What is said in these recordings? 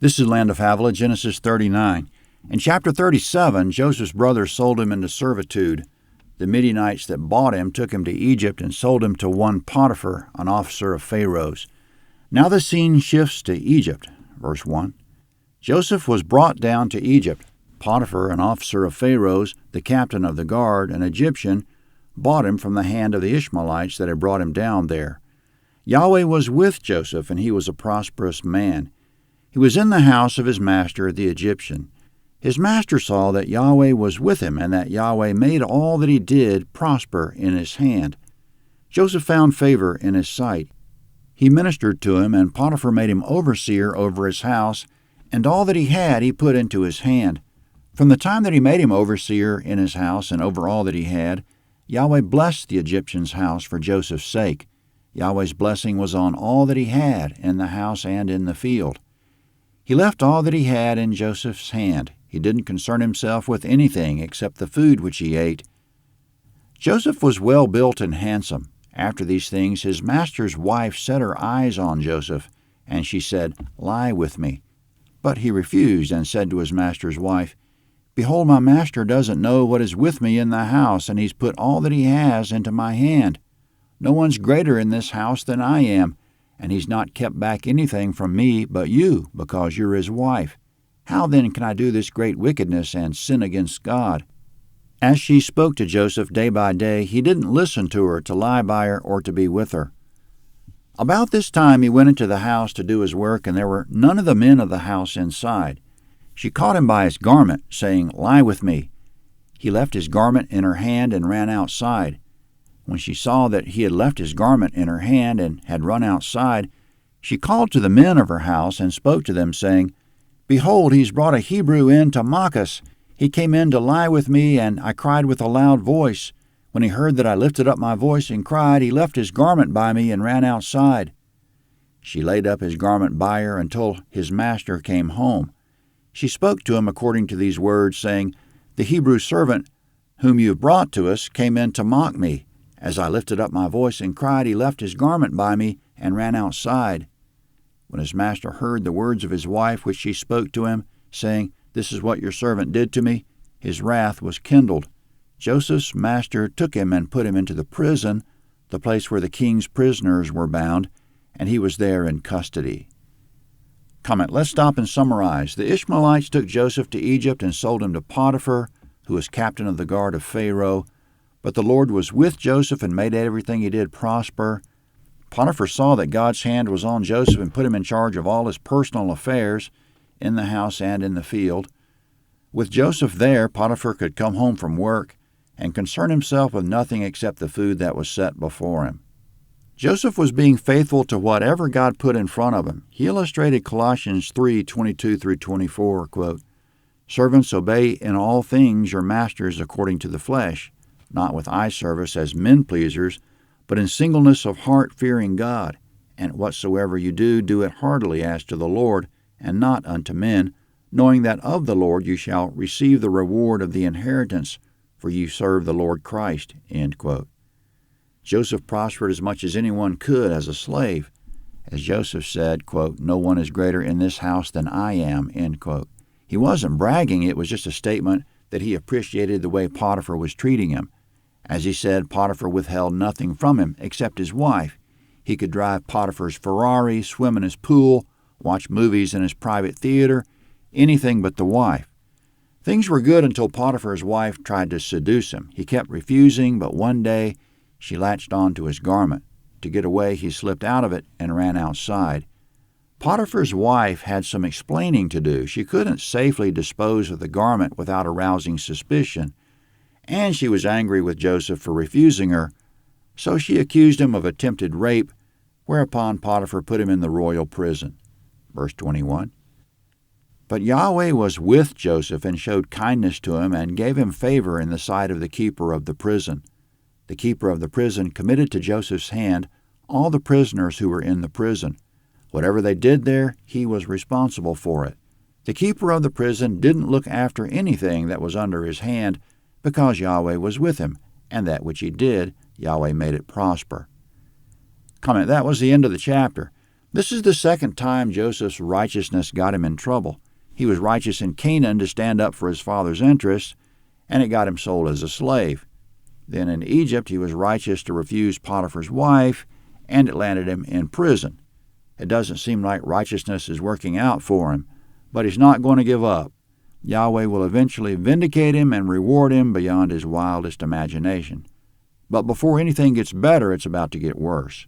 This is Land of Havilah, Genesis 39. In chapter 37, Joseph's brothers sold him into servitude. The Midianites that bought him took him to Egypt and sold him to one Potiphar, an officer of Pharaoh's. Now the scene shifts to Egypt. Verse 1. Joseph was brought down to Egypt. Potiphar, an officer of Pharaoh's, the captain of the guard, an Egyptian, bought him from the hand of the Ishmaelites that had brought him down there. Yahweh was with Joseph, and he was a prosperous man. He was in the house of his master, the Egyptian. His master saw that Yahweh was with him, and that Yahweh made all that he did prosper in his hand. Joseph found favor in his sight. He ministered to him, and Potiphar made him overseer over his house, and all that he had he put into his hand. From the time that he made him overseer in his house and over all that he had, Yahweh blessed the Egyptian's house for Joseph's sake. Yahweh's blessing was on all that he had in the house and in the field. He left all that he had in Joseph's hand. He didn't concern himself with anything except the food which he ate. Joseph was well built and handsome. After these things, his master's wife set her eyes on Joseph, and she said, "Lie with me." But he refused and said to his master's wife, "Behold, my master doesn't know what is with me in the house, and he's put all that he has into my hand. No one's greater in this house than I am, and he's not kept back anything from me but you, because you're his wife. How then can I do this great wickedness and sin against God?" As she spoke to Joseph day by day, he didn't listen to her to lie by her or to be with her. About this time he went into the house to do his work, and there were none of the men of the house inside. She caught him by his garment, saying, "Lie with me." He left his garment in her hand and ran outside. When she saw that he had left his garment in her hand and had run outside, she called to the men of her house and spoke to them, saying, "Behold, he's brought a Hebrew in to mock us. He came in to lie with me, and I cried with a loud voice. When he heard that I lifted up my voice and cried, he left his garment by me and ran outside." She laid up his garment by her until his master came home. She spoke to him according to these words, saying, "The Hebrew servant whom you have brought to us came in to mock me. As I lifted up my voice and cried, he left his garment by me and ran outside." When his master heard the words of his wife which she spoke to him, saying, "This is what your servant did to me," his wrath was kindled. Joseph's master took him and put him into the prison, the place where the king's prisoners were bound, and he was there in custody. Comment. Let's stop and summarize. The Ishmaelites took Joseph to Egypt and sold him to Potiphar, who was captain of the guard of Pharaoh. But the Lord was with Joseph and made everything he did prosper. Potiphar saw that God's hand was on Joseph and put him in charge of all his personal affairs in the house and in the field. With Joseph there, Potiphar could come home from work and concern himself with nothing except the food that was set before him. Joseph was being faithful to whatever God put in front of him. He illustrated Colossians 3:22-24, quote, "Servants, obey in all things your masters according to the flesh, not with eye service as men-pleasers, but in singleness of heart fearing God. And whatsoever you do, do it heartily as to the Lord, and not unto men, knowing that of the Lord you shall receive the reward of the inheritance, for you serve the Lord Christ." End quote. Joseph prospered as much as anyone could as a slave. As Joseph said, quote, "No one is greater in this house than I am," end quote. He wasn't bragging, it was just a statement that he appreciated the way Potiphar was treating him. As he said, Potiphar withheld nothing from him except his wife. He could drive Potiphar's Ferrari, swim in his pool, watch movies in his private theater, anything but the wife. Things were good until Potiphar's wife tried to seduce him. He kept refusing, but one day she latched on to his garment. To get away, he slipped out of it and ran outside. Potiphar's wife had some explaining to do. She couldn't safely dispose of the garment without arousing suspicion, and she was angry with Joseph for refusing her, so she accused him of attempted rape, whereupon Potiphar put him in the royal prison. Verse 21. But Yahweh was with Joseph and showed kindness to him and gave him favor in the sight of the keeper of the prison. The keeper of the prison committed to Joseph's hand all the prisoners who were in the prison. Whatever they did there, he was responsible for it. The keeper of the prison didn't look after anything that was under his hand because Yahweh was with him, and that which he did, Yahweh made it prosper. Comment. That was the end of the chapter. This is the second time Joseph's righteousness got him in trouble. He was righteous in Canaan to stand up for his father's interests, and it got him sold as a slave. Then in Egypt he was righteous to refuse Potiphar's wife, and it landed him in prison. It doesn't seem like righteousness is working out for him, but he's not going to give up. Yahweh will eventually vindicate him and reward him beyond his wildest imagination. But before anything gets better, it's about to get worse.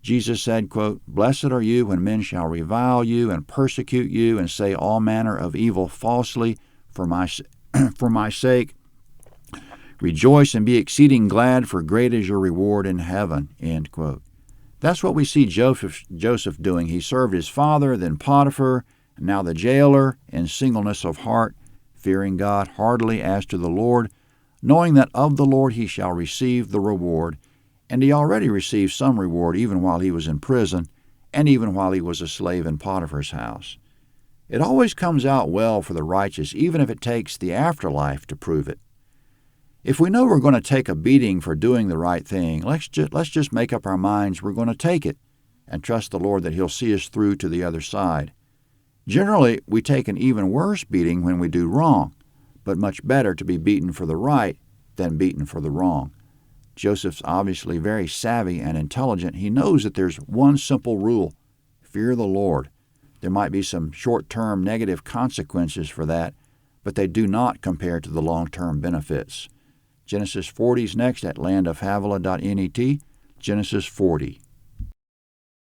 Jesus said, quote, "Blessed are you when men shall revile you and persecute you and say all manner of evil falsely for my sake. Rejoice and be exceeding glad, for great is your reward in heaven." End quote. That's what we see Joseph doing. He served his father, then Potiphar, and now the jailer, in singleness of heart, fearing God heartily as to the Lord, knowing that of the Lord he shall receive the reward. And he already received some reward even while he was in prison, and even while he was a slave in Potiphar's house. It always comes out well for the righteous, even if it takes the afterlife to prove it. If we know we're going to take a beating for doing the right thing, let's just make up our minds we're going to take it and trust the Lord that he'll see us through to the other side. Generally, we take an even worse beating when we do wrong, but much better to be beaten for the right than beaten for the wrong. Joseph's obviously very savvy and intelligent. He knows that there's one simple rule: fear the Lord. There might be some short-term negative consequences for that, but they do not compare to the long-term benefits. Genesis 40 is next at landofhavilah.net. Genesis 40.